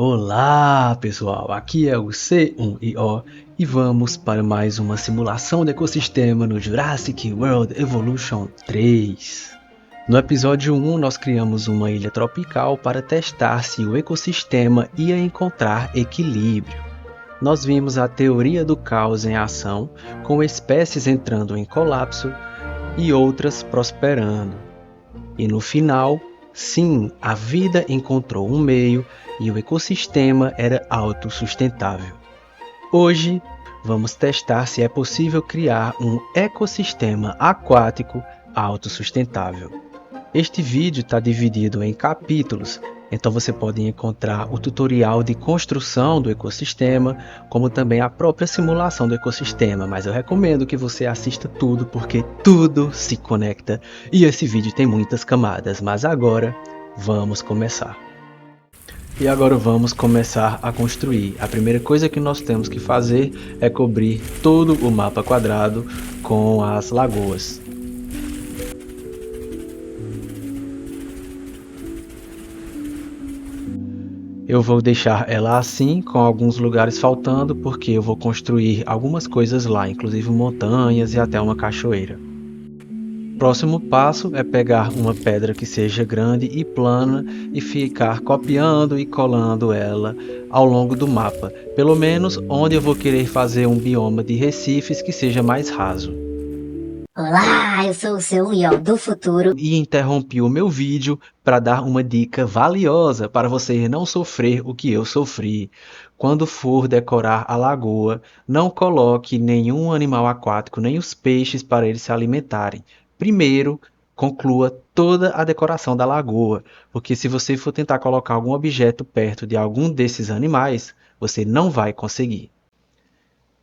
Olá pessoal, aqui é o C1IO e vamos para mais uma simulação de ecossistema no Jurassic World Evolution 3. No episódio 1 nós criamos uma ilha tropical para testar se o ecossistema ia encontrar equilíbrio. Nós vimos a teoria do caos em ação, com espécies entrando em colapso e outras prosperando. E no final, sim, a vida encontrou um meio e o ecossistema era autossustentável. Hoje, vamos testar se é possível criar um ecossistema aquático autossustentável. Este vídeo está dividido em capítulos, então você pode encontrar o tutorial de construção do ecossistema, como também a própria simulação do ecossistema, mas eu recomendo que você assista tudo porque tudo se conecta e esse vídeo tem muitas camadas, mas agora vamos começar. E agora vamos começar a construir. A primeira coisa que nós temos que fazer é cobrir todo o mapa quadrado com as lagoas. Eu vou deixar ela assim, com alguns lugares faltando, porque eu vou construir algumas coisas lá, inclusive montanhas e até uma cachoeira. Próximo passo é pegar uma pedra que seja grande e plana e ficar copiando e colando ela ao longo do mapa, pelo menos onde eu vou querer fazer um bioma de recifes que seja mais raso. Olá, eu sou o seu Io do futuro. E interrompi o meu vídeo para dar uma dica valiosa para você não sofrer o que eu sofri. Quando for decorar a lagoa, não coloque nenhum animal aquático, nem os peixes para eles se alimentarem. Primeiro, conclua toda a decoração da lagoa, porque se você for tentar colocar algum objeto perto de algum desses animais, você não vai conseguir.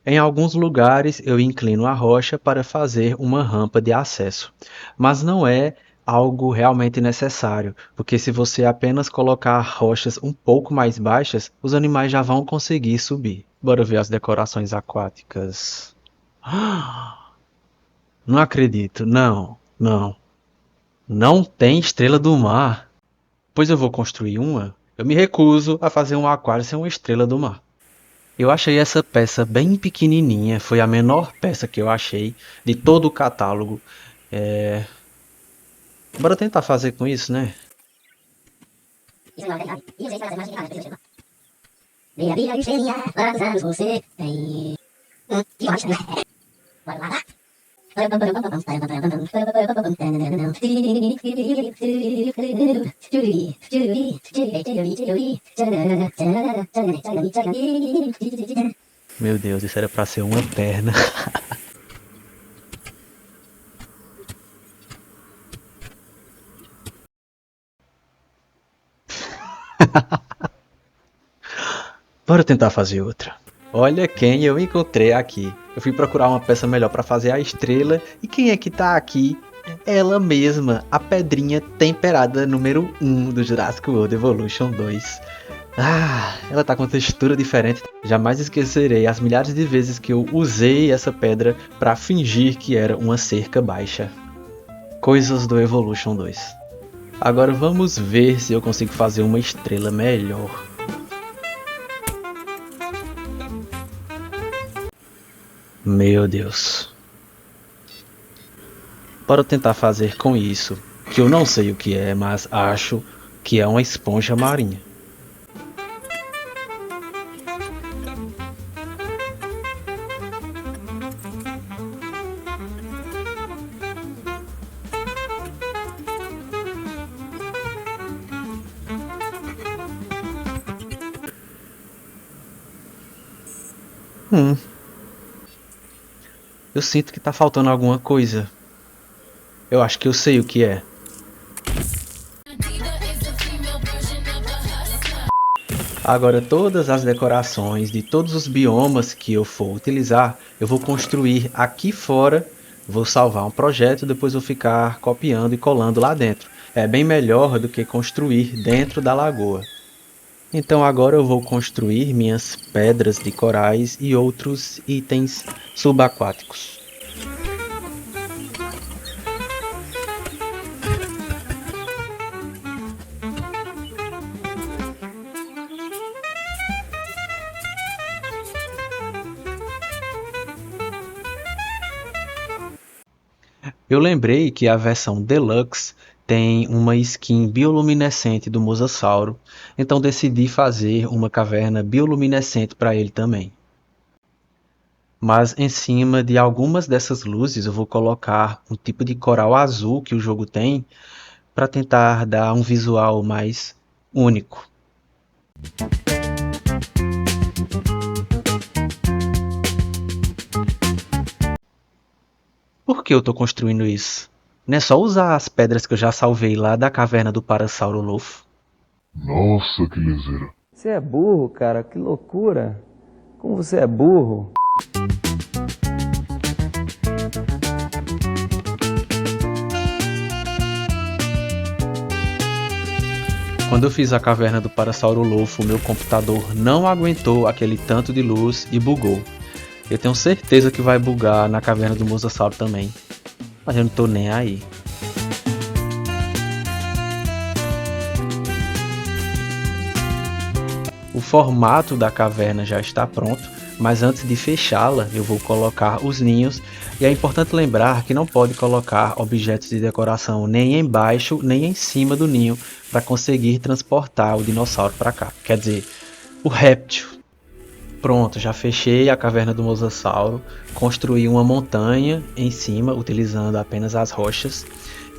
Em alguns lugares eu inclino a rocha para fazer uma rampa de acesso, mas não é algo realmente necessário, porque se você apenas colocar rochas um pouco mais baixas, os animais já vão conseguir subir. Bora ver as decorações aquáticas. Não acredito, não tem estrela do mar. Pois eu vou construir uma. Eu me recuso a fazer um aquário sem uma estrela do mar. Eu achei essa peça bem pequenininha, foi a menor peça que eu achei de todo o catálogo. Bora tentar fazer com isso, né? Vira, Eugênia, vários anos você tem. Que ótimo, né? Bora lá. Meu Deus, isso era pra ser uma perna. Bora tentar fazer outra. Olha quem eu encontrei aqui. Eu fui procurar uma peça melhor para fazer a estrela. E quem é que tá aqui? Ela mesma, a pedrinha temperada número 1 do Jurassic World Evolution 2. Ela tá com uma textura diferente. Jamais esquecerei as milhares de vezes que eu usei essa pedra para fingir que era uma cerca baixa. Coisas do Evolution 2. Agora vamos ver se eu consigo fazer uma estrela melhor. Meu Deus. Bora tentar fazer com isso, que eu não sei o que é, mas acho que é uma esponja marinha. Eu sinto que tá faltando alguma coisa. Eu acho que eu sei o que é. Agora todas as decorações de todos os biomas que eu for utilizar, eu vou construir aqui fora, vou salvar um projeto, depois vou ficar copiando e colando lá dentro. É bem melhor do que construir dentro da lagoa. Então agora eu vou construir minhas pedras de corais e outros itens subaquáticos. Eu lembrei que a versão Deluxe tem uma skin bioluminescente do Mosasauro, então decidi fazer uma caverna bioluminescente para ele também. Mas em cima de algumas dessas luzes eu vou colocar um tipo de coral azul que o jogo tem para tentar dar um visual mais único. Por que eu estou construindo isso? Não é só usar as pedras que eu já salvei lá da caverna do Parasaurolofo? Nossa, que lezeira. Você é burro, cara, que loucura. Como você é burro. Quando eu fiz a caverna do Parasaurolofo, meu computador não aguentou aquele tanto de luz e bugou. Eu tenho certeza que vai bugar na caverna do Mosasauro também, mas eu não tô nem aí. O formato da caverna já está pronto, mas antes de fechá-la eu vou colocar os ninhos, e é importante lembrar que não pode colocar objetos de decoração nem embaixo nem em cima do ninho para conseguir transportar o dinossauro para cá, quer dizer, o réptil. Pronto, já fechei a caverna do Mosasauro, construí uma montanha em cima utilizando apenas as rochas,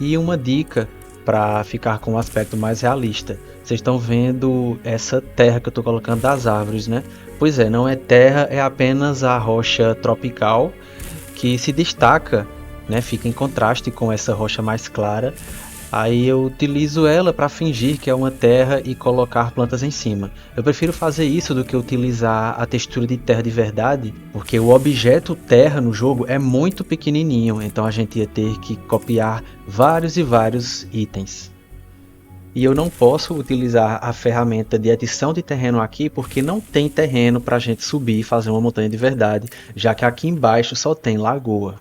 e uma dica para ficar com um aspecto mais realista. Vocês estão vendo essa terra que eu estou colocando das árvores, né? Pois é, não é terra, é apenas a rocha tropical que se destaca, né? Fica em contraste com essa rocha mais clara. Aí eu utilizo ela para fingir que é uma terra e colocar plantas em cima. Eu prefiro fazer isso do que utilizar a textura de terra de verdade, porque o objeto terra no jogo é muito pequenininho, então a gente ia ter que copiar vários e vários itens. E eu não posso utilizar a ferramenta de edição de terreno aqui porque não tem terreno para a gente subir e fazer uma montanha de verdade, já que aqui embaixo só tem lagoa.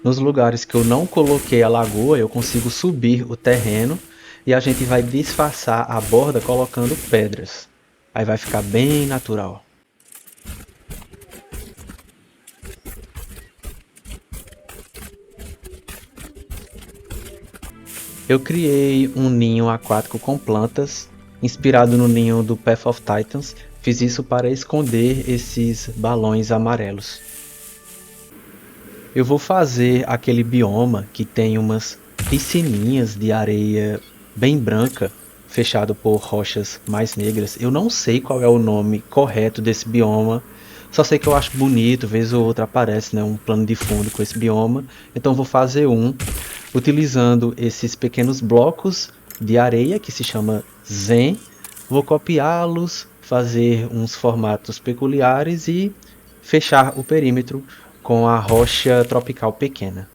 Nos lugares que eu não coloquei a lagoa, eu consigo subir o terreno e a gente vai disfarçar a borda colocando pedras. Aí vai ficar bem natural. Eu criei um ninho aquático com plantas, inspirado no ninho do Path of Titans. Fiz isso para esconder esses balões amarelos. Eu vou fazer aquele bioma que tem umas piscininhas de areia bem branca, fechado por rochas mais negras. Eu não sei qual é o nome correto desse bioma, só sei que eu acho bonito, vez ou outra aparece, né, um plano de fundo com esse bioma. Então vou fazer um utilizando esses pequenos blocos de areia que se chama Zen. Vou copiá-los, fazer uns formatos peculiares e fechar o perímetro com a rocha tropical pequena.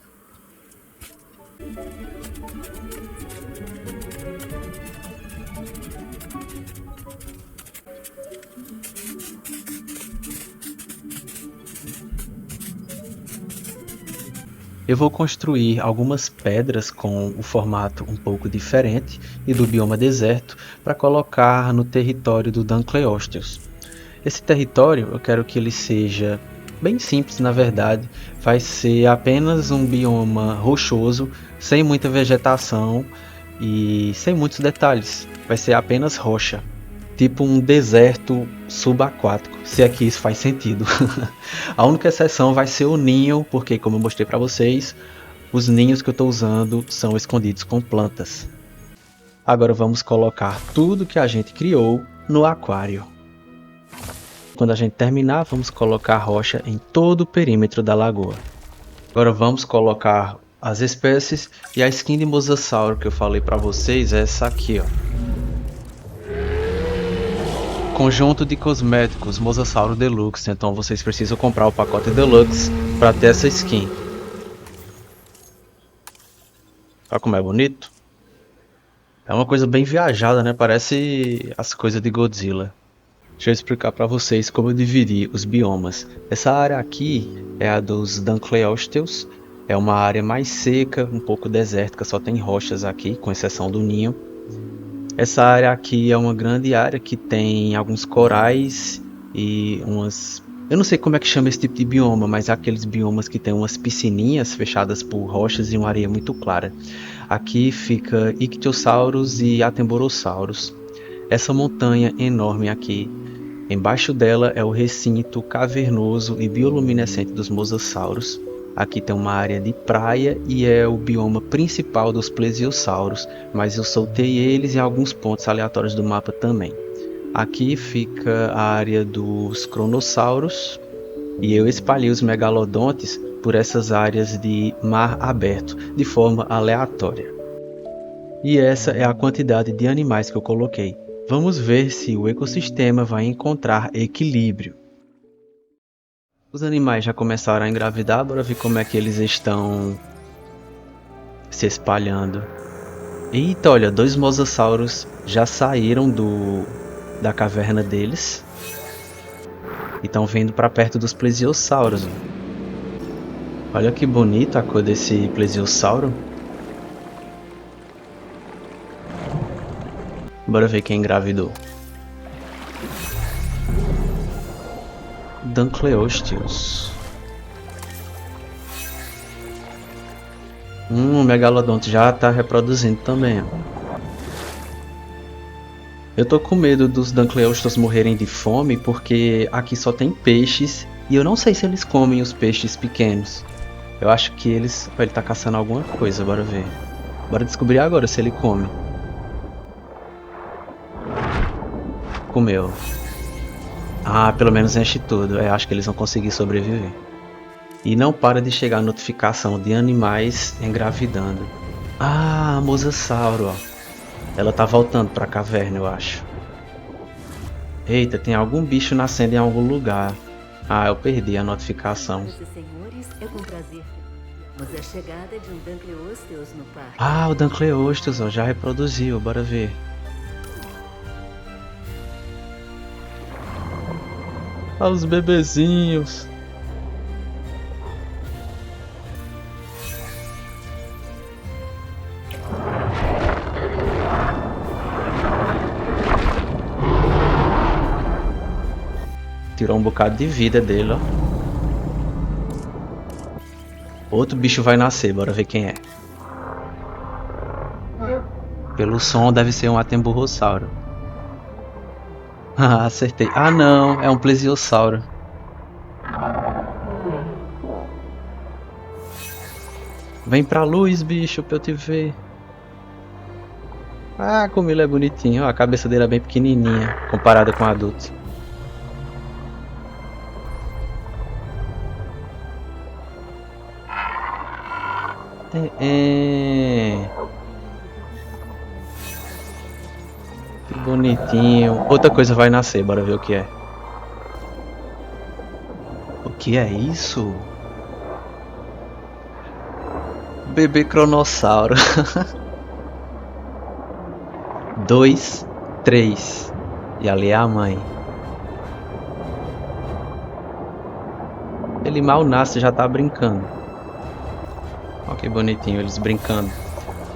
Eu vou construir algumas pedras com o formato um pouco diferente e do bioma deserto para colocar no território do Dunkleosteus. Esse território eu quero que ele seja bem simples, na verdade. Vai ser apenas um bioma rochoso, sem muita vegetação e sem muitos detalhes. Vai ser apenas rocha, tipo um deserto subaquático, se é que isso faz sentido. A única exceção vai ser o ninho, porque como eu mostrei para vocês, os ninhos que eu estou usando são escondidos com plantas. Agora vamos colocar tudo que a gente criou no aquário. Quando a gente terminar, vamos colocar rocha em todo o perímetro da lagoa. Agora vamos colocar as espécies, e a skin de Mosasauro que eu falei para vocês é essa aqui, ó. Conjunto de cosméticos Mosasauro Deluxe, então vocês precisam comprar o pacote Deluxe para ter essa skin. Olha como é bonito. É uma coisa bem viajada, né? Parece as coisas de Godzilla. Deixa eu explicar para vocês como eu dividi os biomas. Essa área aqui é a dos Dunkleosteus. É uma área mais seca, um pouco desértica, só tem rochas aqui, com exceção do ninho. Essa área aqui é uma grande área que tem alguns corais e umas Eu não sei como é que chama esse tipo de bioma, mas é aqueles biomas que tem umas piscininhas fechadas por rochas e uma areia muito clara. Aqui fica Ictiosaurus e Atemborosaurus. Essa montanha enorme aqui, embaixo dela é o recinto cavernoso e bioluminescente dos Mosasaurus. Aqui tem uma área de praia e é o bioma principal dos Plesiosauros, mas eu soltei eles em alguns pontos aleatórios do mapa também. Aqui fica a área dos Cronossauros e eu espalhei os megalodontes por essas áreas de mar aberto de forma aleatória. E essa é a quantidade de animais que eu coloquei. Vamos ver se o ecossistema vai encontrar equilíbrio. Os animais já começaram a engravidar, bora ver como é que eles estão se espalhando. Eita, olha, 2 mosassauros já saíram da caverna deles e estão vindo para perto dos plesiosauros. Olha que bonita a cor desse plesiosauro. Bora ver quem engravidou. Dunkleosteus. O megalodonte já está reproduzindo também. Eu tô com medo dos Dunkleosteus morrerem de fome porque aqui só tem peixes e eu não sei se eles comem os peixes pequenos. Eu acho que ele tá caçando alguma coisa, bora ver. Bora descobrir agora se ele come. Comeu. Ah, pelo menos enche tudo. Eu acho que eles vão conseguir sobreviver. E não para de chegar a notificação de animais engravidando. Ah, a mosasauro, ó. Ela tá voltando pra caverna, eu acho. Eita, tem algum bicho nascendo em algum lugar. Ah, eu perdi a notificação. Ah, o Dunkleosteus, ó, já reproduziu, bora ver. Ah, os bebezinhos. Tirou um bocado de vida dele, ó. Outro bicho vai nascer, bora ver quem é. Pelo som deve ser um Atemburrossauro. Ah, acertei. Ah não, é um Plesiosauro. Vem pra luz, bicho, pra eu te ver. Ah, como ele é bonitinho. Ó, a cabeça dele é bem pequenininha comparada com o adulto. Que bonitinho. Outra coisa vai nascer, bora ver o que é. O que é isso? Bebê cronossauro. 2, 3. E ali é a mãe. Ele mal nasce, já tá brincando. Olha que bonitinho eles brincando.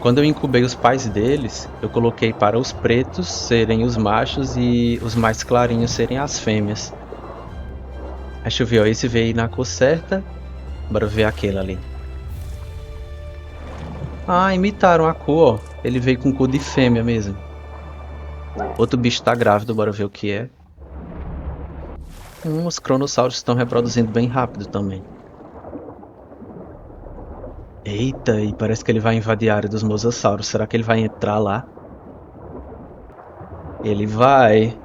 Quando eu incubei os pais deles, eu coloquei para os pretos serem os machos e os mais clarinhos serem as fêmeas. Deixa eu ver, ó, esse veio na cor certa. Bora ver aquele ali. Ah, imitaram a cor, ó. Ele veio com cor de fêmea mesmo. Outro bicho tá grávido, bora ver o que é. Os cronossauros estão reproduzindo bem rápido também. Eita, e parece que ele vai invadir a área dos mosassauros. Será que ele vai entrar lá? Ele vai.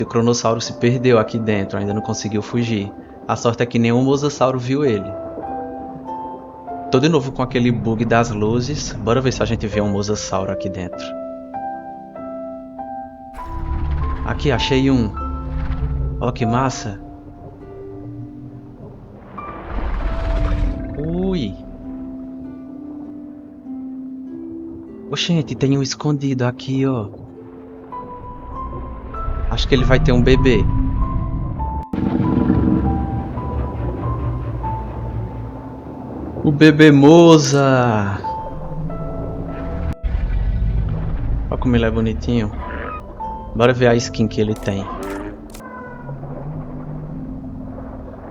O cronossauro se perdeu aqui dentro, ainda não conseguiu fugir. A sorte é que nenhum mosassauro viu ele. Tô de novo com aquele bug das luzes. Bora ver se a gente vê um mosassauro aqui dentro. Aqui, achei um. Ó, que massa. Ui. Oxente, tem um escondido aqui, ó. Acho que ele vai ter um bebê. O bebê moza. Olha como ele é bonitinho. Bora ver a skin que ele tem.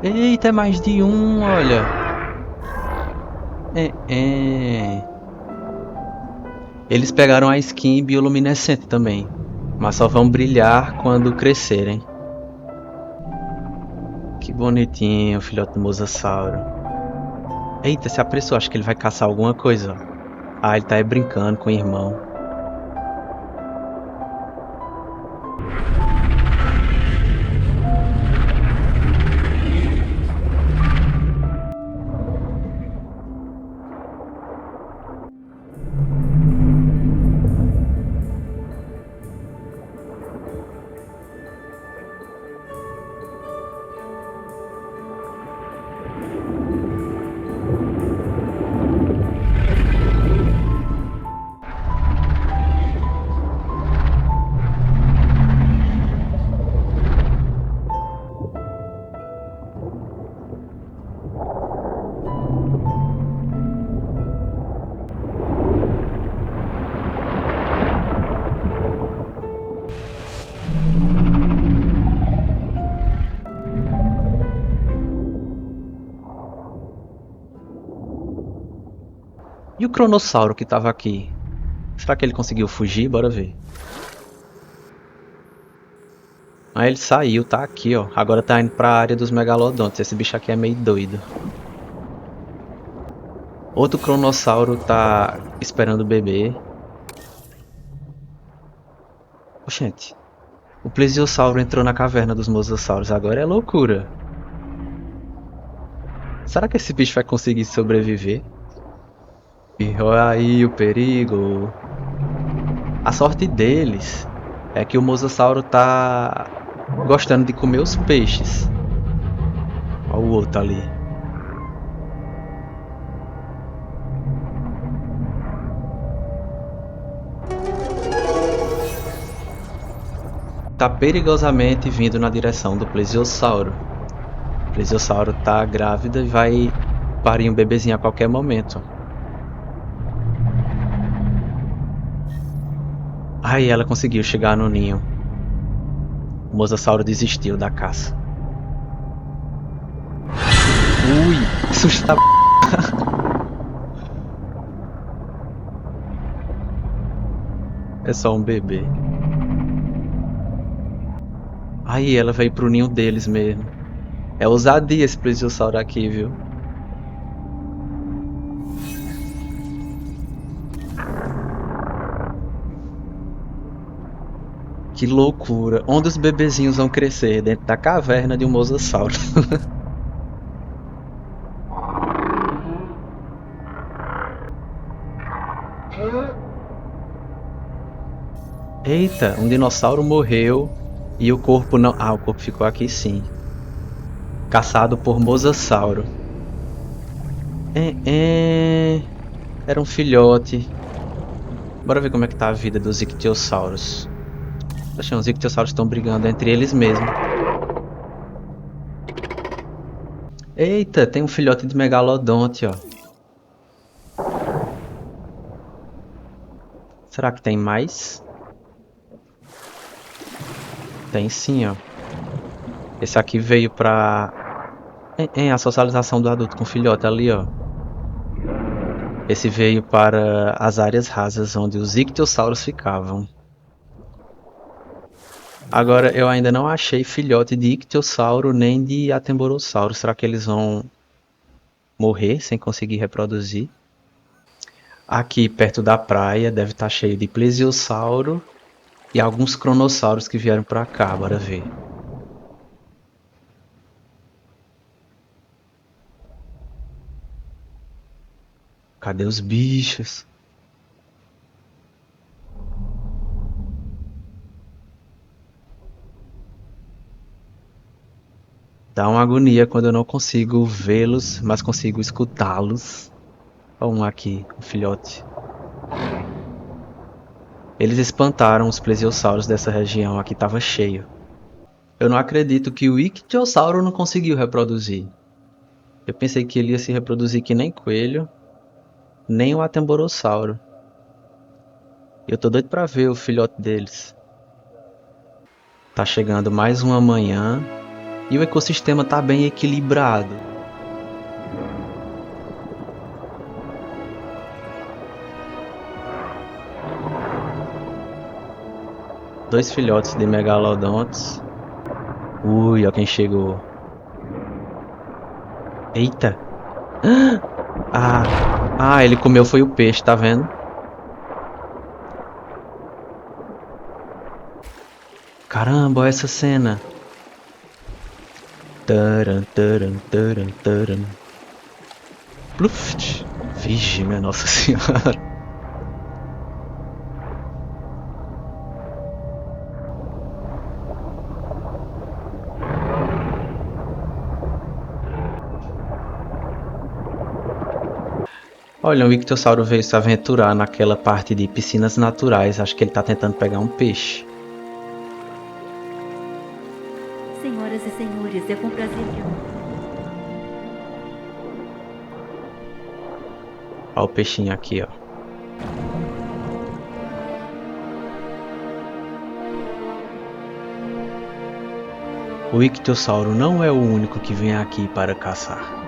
Eita, é mais de um, olha. É. Eles pegaram a skin bioluminescente também, mas só vão brilhar quando crescerem. Que bonitinho, o filhote do mosasauro. Eita, se apressou, acho que ele vai caçar alguma coisa. Ah, ele tá aí brincando com o irmão. E o cronossauro que tava aqui? Será que ele conseguiu fugir? Bora ver. Ah, ele saiu, tá aqui, ó. Agora tá indo pra área dos megalodontes. Esse bicho aqui é meio doido. Outro cronossauro tá esperando o bebê. Oxente. O plesiosauro entrou na caverna dos mosasauros. Agora é loucura. Será que esse bicho vai conseguir sobreviver? E olha aí o perigo. A sorte deles é que o mosasauro tá gostando de comer os peixes. Olha o outro ali. Tá perigosamente vindo na direção do plesiosauro. O plesiosauro tá grávida e vai parir um bebezinho a qualquer momento. Aí ela conseguiu chegar no ninho. O mosasauro desistiu da caça. Ui, susto da É só um bebê. Aí ela veio pro ninho deles mesmo. É ousadia esse plesiosauro aqui, viu? Que loucura. Onde os bebezinhos vão crescer? Dentro da caverna de um mosasauro. Eita, um dinossauro morreu e o corpo não... Ah, o corpo ficou aqui sim. Caçado por mosasauro. Era um filhote. Bora ver como é que tá a vida dos ictiossauros. Poxa, os ictiossauros estão brigando entre eles mesmos. Eita, tem um filhote de megalodonte, ó. Será que tem mais? Tem sim, ó. Esse aqui veio pra... a socialização do adulto com o filhote ali, ó. Esse veio para as áreas rasas onde os ictiossauros ficavam. Agora, eu ainda não achei filhote de ictiossauro nem de atemborossauro. Será que eles vão morrer sem conseguir reproduzir? Aqui perto da praia deve estar cheio de plesiosauro e alguns cronossauros que vieram pra cá. Bora ver. Cadê os bichos? Dá uma agonia quando eu não consigo vê-los, mas consigo escutá-los. Olha um aqui, um filhote. Eles espantaram os plesiosauros dessa região, aqui estava cheio. Eu não acredito que o ictiossauro não conseguiu reproduzir. Eu pensei que ele ia se reproduzir que nem coelho, nem o atemborossauro. Eu tô doido pra ver o filhote deles. Tá chegando mais uma manhã E o ecossistema tá bem equilibrado. Dois filhotes de megalodontes. Ui, ó quem chegou. Eita. Ele comeu foi o peixe, tá vendo? Caramba, olha essa cena. Taran, taran, taran, taran. Pluft. Vixe, minha nossa senhora. Olha, o ictiosauro veio se aventurar naquela parte de piscinas naturais. Acho que ele tá tentando pegar um peixe. Senhoras e senhores, é com prazer que eu... Olha o peixinho aqui, ó. O ictiosauro não é o único que vem aqui para caçar.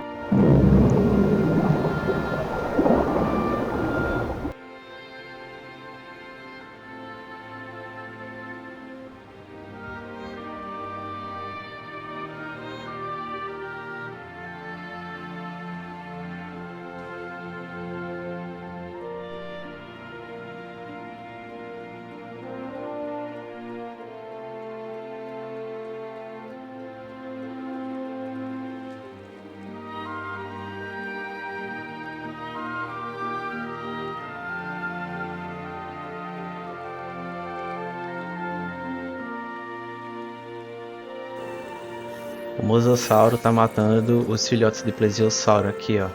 O mosasauro tá matando os filhotes de plesiosauro aqui, ó.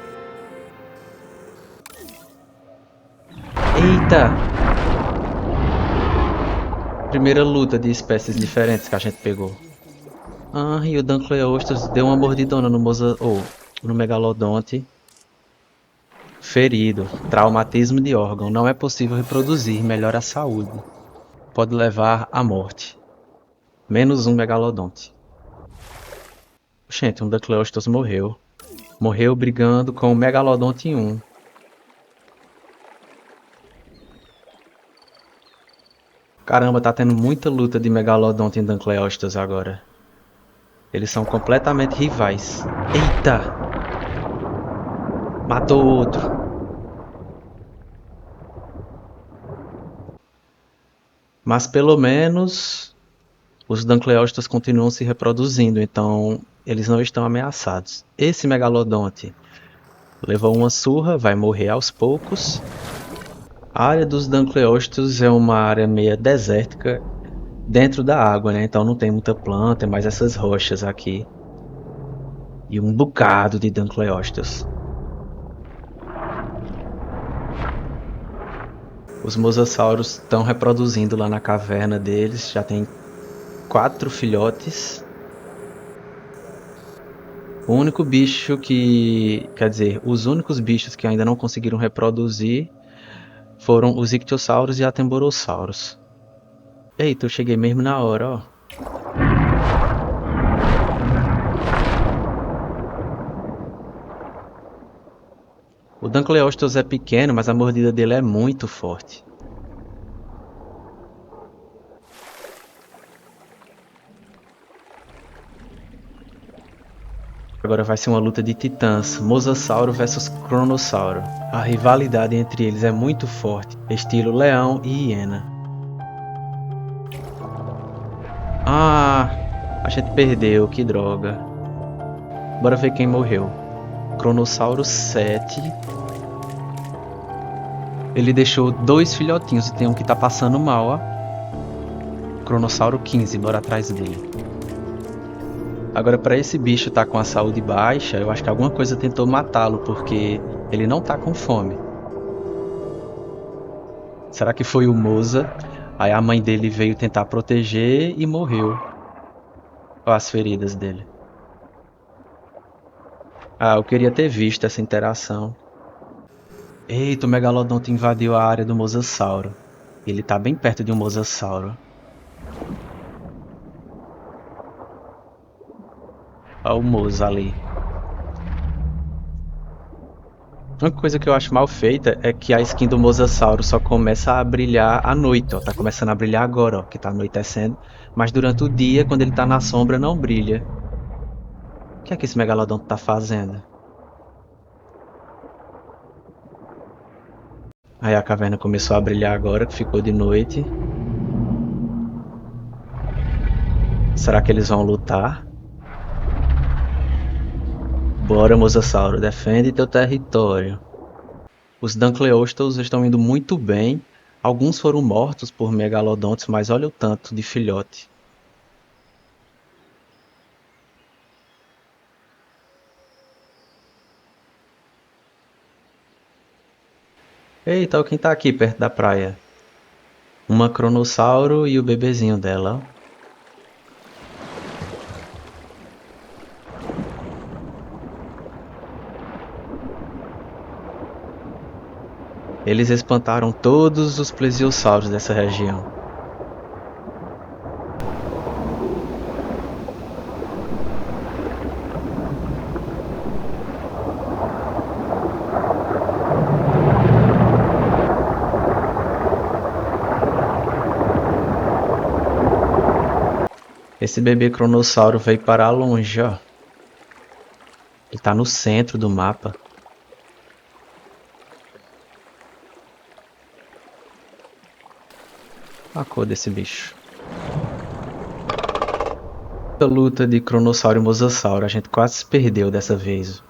Eita! Primeira luta de espécies diferentes que a gente pegou. E o Dunkleosteus deu uma mordidona no megalodonte. Ferido. Traumatismo de órgão. Não é possível reproduzir. Melhora a saúde. Pode levar à morte. Menos um megalodonte. Gente, um Dunkleosteus morreu. Morreu brigando com o Megalodonte 1. Caramba, tá tendo muita luta de Megalodonte e Dunkleosteus agora. Eles são completamente rivais. Eita! Matou outro. Mas pelo menos os Dunkleosteus continuam se reproduzindo, então eles não estão ameaçados. Esse Megalodonte levou uma surra, vai morrer aos poucos. A área dos Dunkleosteus é uma área meio desértica dentro da água, né? Então não tem muita planta, é mais essas rochas aqui. E um bocado de Dunkleosteus. Os mosasauros estão reproduzindo lá na caverna deles, já tem 4 filhotes. O único bicho que... Quer dizer, os únicos bichos que ainda não conseguiram reproduzir foram os ictiossauros e atemborossauros. Eita, eu cheguei mesmo na hora, ó. O Dunkleosteus é pequeno, mas a mordida dele é muito forte. Agora vai ser uma luta de titãs, Mosasauro versus Cronossauro. A rivalidade entre eles é muito forte, estilo leão e hiena. A gente perdeu, que droga. Bora ver quem morreu. Cronossauro 7. Ele deixou 2 filhotinhos e tem um que tá passando mal, ó. Cronossauro 15, bora atrás dele. Agora, para esse bicho tá com a saúde baixa, eu acho que alguma coisa tentou matá-lo, porque ele não tá com fome. Será que foi o Mosa? Aí a mãe dele veio tentar proteger e morreu. Olha as feridas dele. Eu queria ter visto essa interação. Eita, o Megalodonte invadiu a área do Mosasauro. Ele tá bem perto de um Mosasauro. o Moza ali. A única coisa que eu acho mal feita é que a skin do Mosasauro só começa a brilhar à noite, ó. Tá começando a brilhar agora, ó, que tá anoitecendo. Mas durante o dia, quando ele tá na sombra, não brilha. O que é que esse Megalodon tá fazendo? Aí a caverna começou a brilhar agora, que ficou de noite. Será que eles vão lutar? Bora, Mosasauro, defende teu território. Os Dunkleosteus estão indo muito bem. Alguns foram mortos por megalodontes, mas olha o tanto de filhote. Eita, quem tá aqui perto da praia? Uma cronossauro e o bebezinho dela. Eles espantaram todos os plesiosauros dessa região. Esse bebê cronossauro veio parar longe, ó. Ele tá no centro do mapa. A cor desse bicho. A luta de Cronossauro e Mosasauro, a gente quase se perdeu dessa vez.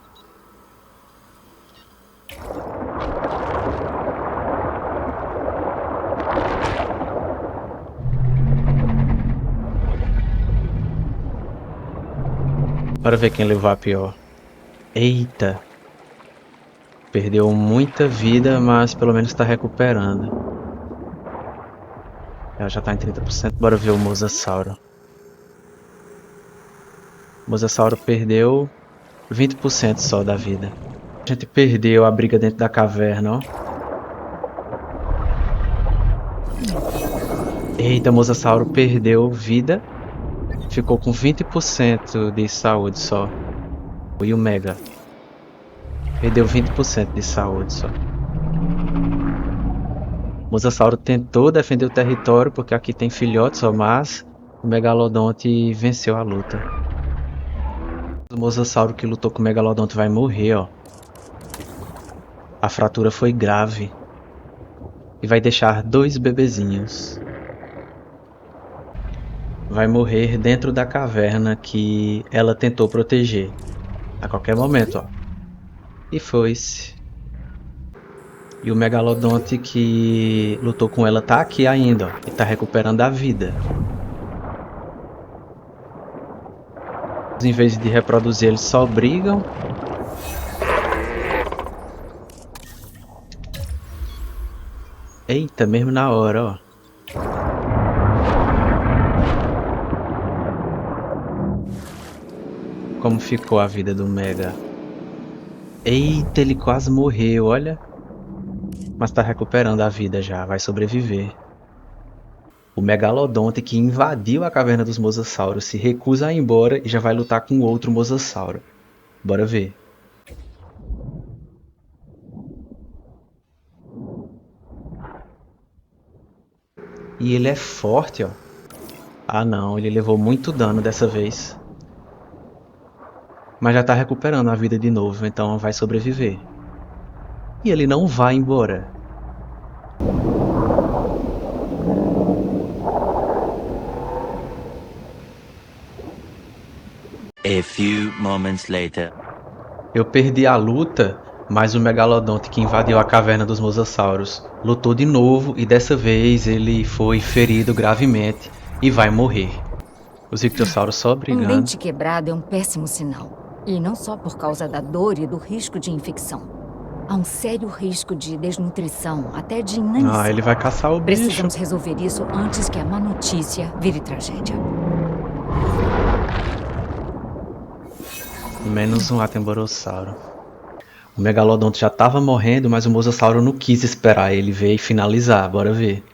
Bora ver quem levou a pior. Eita! Perdeu muita vida, mas pelo menos está recuperando. Ela já está em 30%. Bora ver o Mosasauro. O Mosasauro perdeu 20% só da vida. A gente perdeu a briga dentro da caverna, ó. Eita, o Mosasauro perdeu vida. Ficou com 20% de saúde só. E o Mega perdeu 20% de saúde só. O Mosasauro tentou defender o território porque aqui tem filhotes, ó, mas o Megalodonte venceu a luta. O Mosasauro que lutou com o Megalodonte vai morrer, ó. A fratura foi grave e vai deixar 2 bebezinhos. Vai morrer dentro da caverna que ela tentou proteger a qualquer momento, ó. E foi-se. E o Megalodonte que lutou com ela tá aqui ainda, ó, e tá recuperando a vida. Em vez de reproduzir, eles só brigam. Eita, mesmo na hora, ó. Como ficou a vida do Mega? Eita, ele quase morreu, olha. Mas tá recuperando a vida já, vai sobreviver. O Megalodonte que invadiu a caverna dos Mosasauros se recusa a ir embora e já vai lutar com outro Mosasauro. Bora ver. E ele é forte, ó. Ah não, ele levou muito dano dessa vez. Mas já tá recuperando a vida de novo, então vai sobreviver. E ele não vai embora. A few moments later. Eu perdi a luta, mas o Megalodonte que invadiu a caverna dos Mosasauros lutou de novo e dessa vez ele foi ferido gravemente e vai morrer. Os Ictiossauros só Um brigando. dente quebrado é um péssimo sinal. E não só por causa da dor e do risco de infecção. Há um sério risco de desnutrição, até de inanição. Ah, ele vai caçar o bicho. Precisamos resolver isso antes que a má notícia vire tragédia. Menos um Atemborossauro. O Megalodonte já tava morrendo, mas o Mosasauro não quis esperar. Ele veio finalizar, bora ver.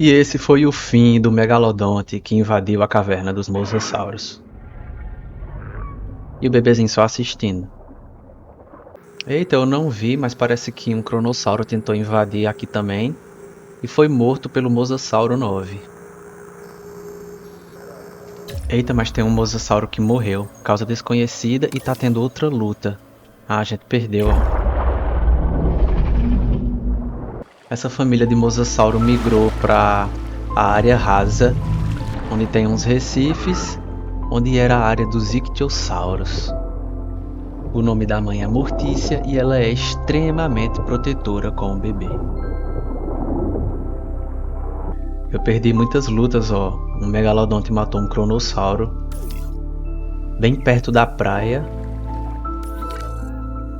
E esse foi o fim do megalodonte que invadiu a caverna dos mosassauros. E o bebezinho só assistindo. Eita, eu não vi, mas parece que um cronossauro tentou invadir aqui também e foi morto pelo Mosasauro 9. Eita, mas tem um Mosasauro que morreu, causa desconhecida, e tá tendo outra luta. Ah, a gente perdeu, ó. Essa família de Mosasauro migrou para a área rasa, onde tem uns recifes, onde era a área dos ictiossauros. O nome da mãe é Mortícia e ela é extremamente protetora com o bebê. Eu perdi muitas lutas, ó. Um megalodonte matou um cronossauro bem perto da praia.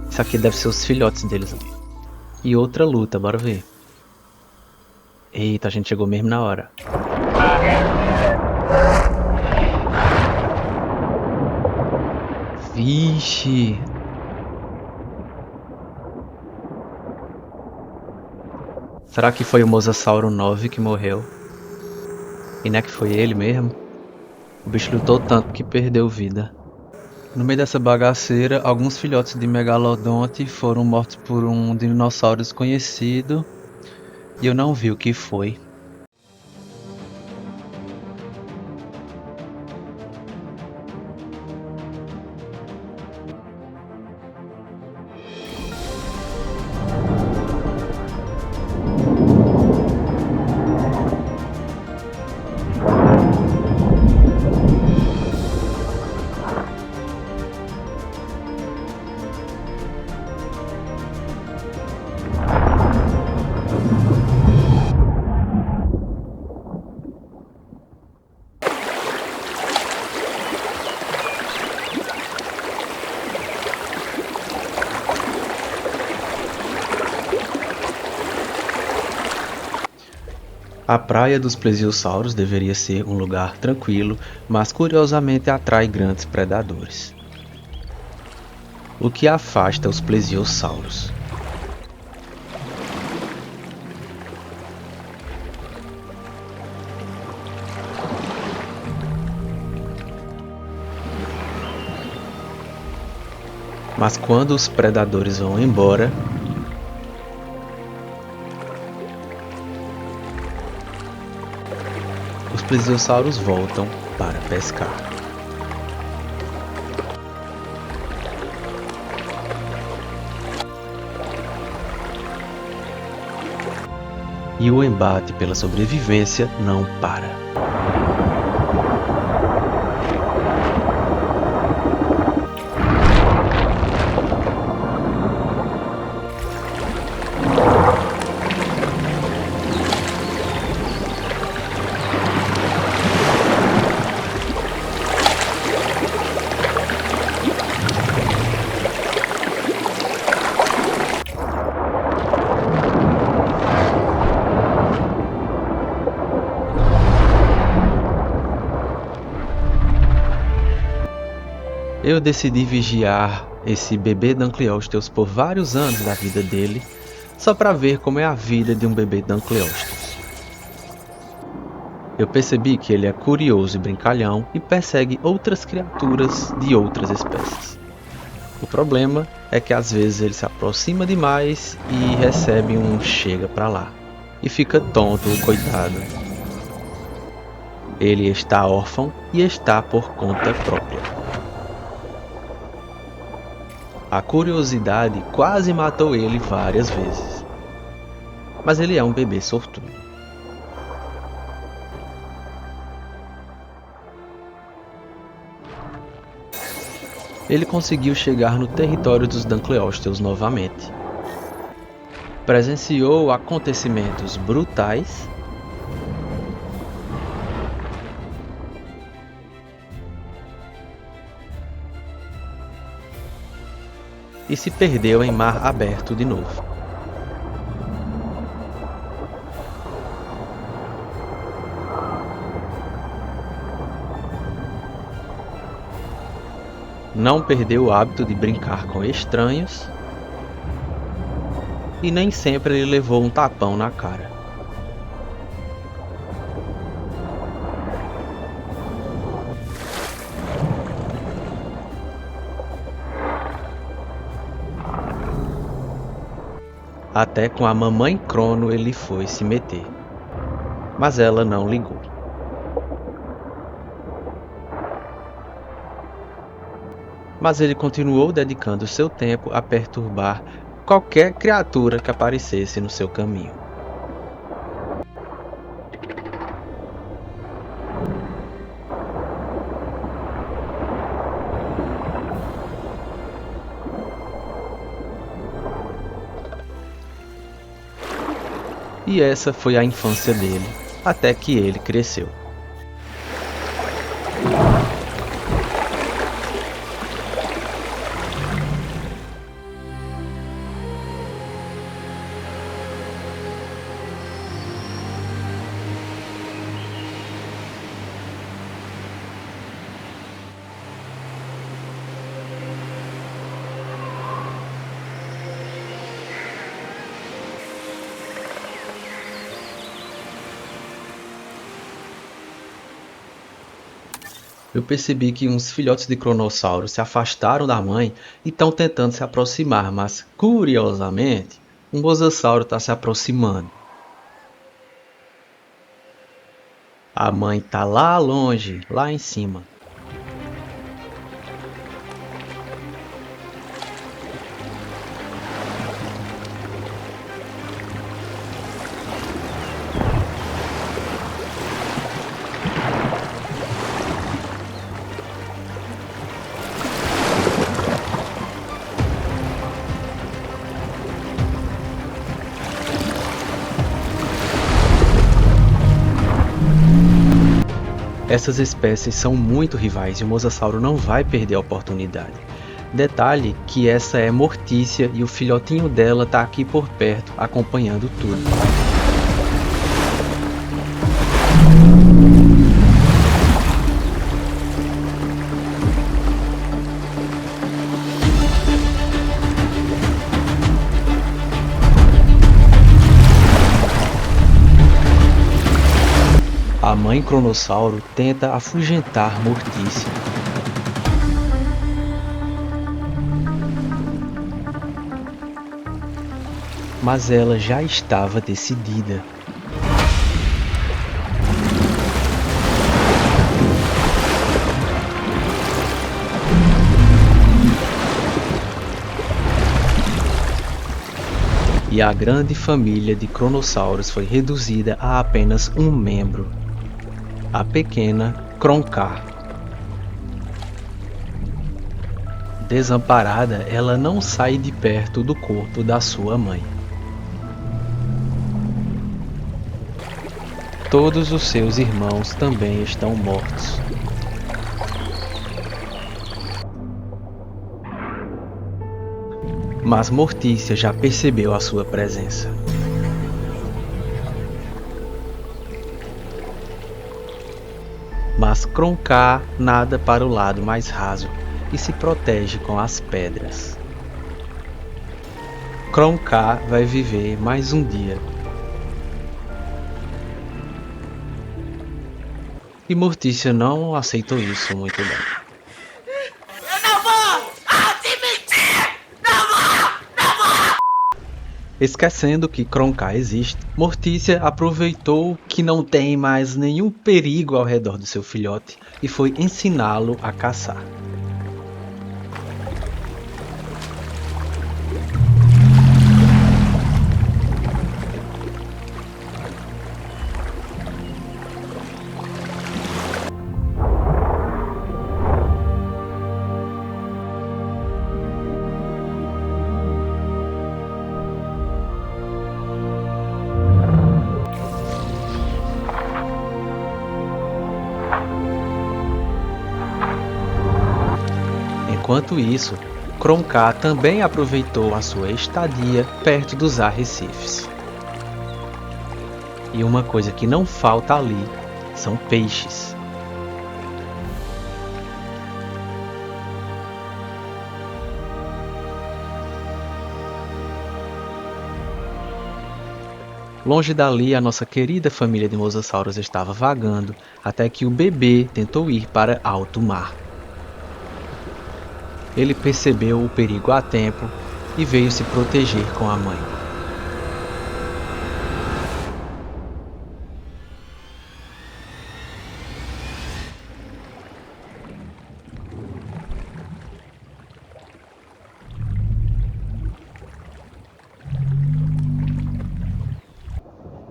Isso aqui deve ser os filhotes deles, ó. E outra luta, bora ver. Eita, a gente chegou mesmo na hora. Vixe! Será que foi o Mosasauro 9 que morreu? E não é que foi ele mesmo? O bicho lutou tanto que perdeu vida. No meio dessa bagaceira, alguns filhotes de megalodonte foram mortos por um dinossauro desconhecido. E eu não vi o que foi. A praia dos plesiosauros deveria ser um lugar tranquilo, mas curiosamente atrai grandes predadores. O que afasta os plesiosauros? Mas quando os predadores vão embora, os plesiosauros voltam para pescar. E o embate pela sobrevivência não para. Eu decidi vigiar esse bebê Dunkleosteus por vários anos da vida dele, só para ver como é a vida de um bebê Dunkleosteus. Eu percebi que ele é curioso e brincalhão e persegue outras criaturas de outras espécies. O problema é que às vezes ele se aproxima demais e recebe um chega pra lá. E fica tonto, coitado. Ele está órfão e está por conta própria. A curiosidade quase matou ele várias vezes. Mas ele é um bebê sortudo. Ele conseguiu chegar no território dos Dunkleosteus novamente. Presenciou acontecimentos brutais e se perdeu em mar aberto de novo. Não perdeu o hábito de brincar com estranhos e nem sempre ele levou um tapão na cara. Até com a mamãe Crono ele foi se meter. Mas ela não ligou. Mas ele continuou dedicando seu tempo a perturbar qualquer criatura que aparecesse no seu caminho. E essa foi a infância dele, até que ele cresceu. Eu percebi que uns filhotes de cronossauro se afastaram da mãe e estão tentando se aproximar, mas, curiosamente, um mosasauro está se aproximando. A mãe está lá longe, lá em cima. Essas espécies são muito rivais e o mosasauro não vai perder a oportunidade. Detalhe que essa é Mortícia e o filhotinho dela tá aqui por perto, acompanhando tudo. A mãe cronossauro tenta afugentar Mortícia. Mas ela já estava decidida. E a grande família de cronossauros foi reduzida a apenas um membro. A pequena Kronka. Desamparada, ela não sai de perto do corpo da sua mãe. Todos os seus irmãos também estão mortos. Mas Mortícia já percebeu a sua presença. Mas Kronka nada para o lado mais raso e se protege com as pedras. Kronka vai viver mais um dia. E Mortícia não aceitou isso muito bem. Esquecendo que Kronka existe, Mortícia aproveitou que não tem mais nenhum perigo ao redor do seu filhote e foi ensiná-lo a caçar. Enquanto isso, Kronka também aproveitou a sua estadia perto dos arrecifes. E uma coisa que não falta ali são peixes. Longe dali, a nossa querida família de mosassauros estava vagando até que o bebê tentou ir para alto mar. Ele percebeu o perigo a tempo e veio se proteger com a mãe.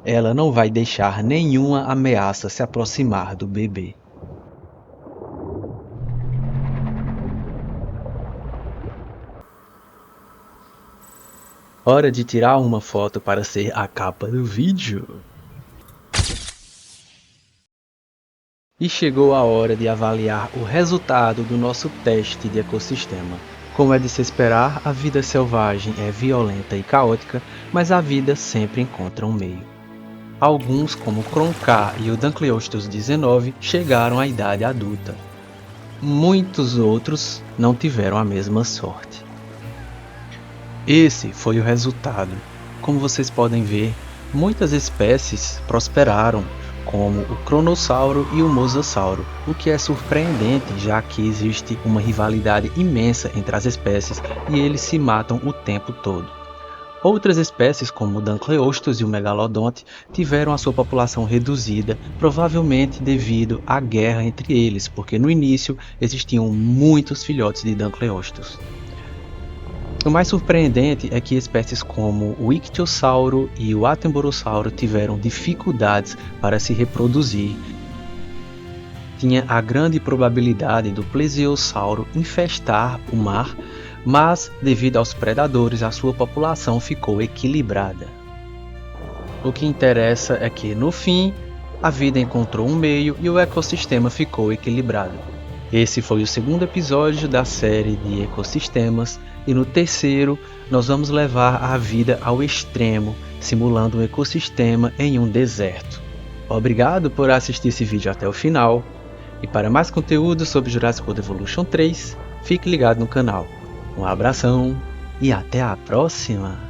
ela não vai deixar nenhuma ameaça se aproximar do bebê. Hora de tirar uma foto para ser a capa do vídeo. E chegou a hora de avaliar o resultado do nosso teste de ecossistema. Como é de se esperar, a vida selvagem é violenta e caótica, mas a vida sempre encontra um meio. Alguns, como o Kronka e o Dunkleosteus 19, chegaram à idade adulta. Muitos outros não tiveram a mesma sorte. Esse foi o resultado. Como vocês podem ver, muitas espécies prosperaram, como o Cronossauro e o Mosasauro, o que é surpreendente, já que existe uma rivalidade imensa entre as espécies e eles se matam o tempo todo. Outras espécies, como o Dunkleosteus e o Megalodonte, tiveram a sua população reduzida, provavelmente devido à guerra entre eles, porque no início existiam muitos filhotes de Dunkleosteus. O mais surpreendente é que espécies como o Ictiosauro e o Attenborough tiveram dificuldades para se reproduzir. Tinha a grande probabilidade do Plesiosauro infestar o mar, mas devido aos predadores a sua população ficou equilibrada. O que interessa é que no fim, a vida encontrou um meio e o ecossistema ficou equilibrado. Esse foi o segundo episódio da série de ecossistemas e no terceiro nós vamos levar a vida ao extremo, simulando um ecossistema em um deserto. Obrigado por assistir esse vídeo até o final e para mais conteúdo sobre Jurassic World Evolution 3, fique ligado no canal. Um abração e até a próxima!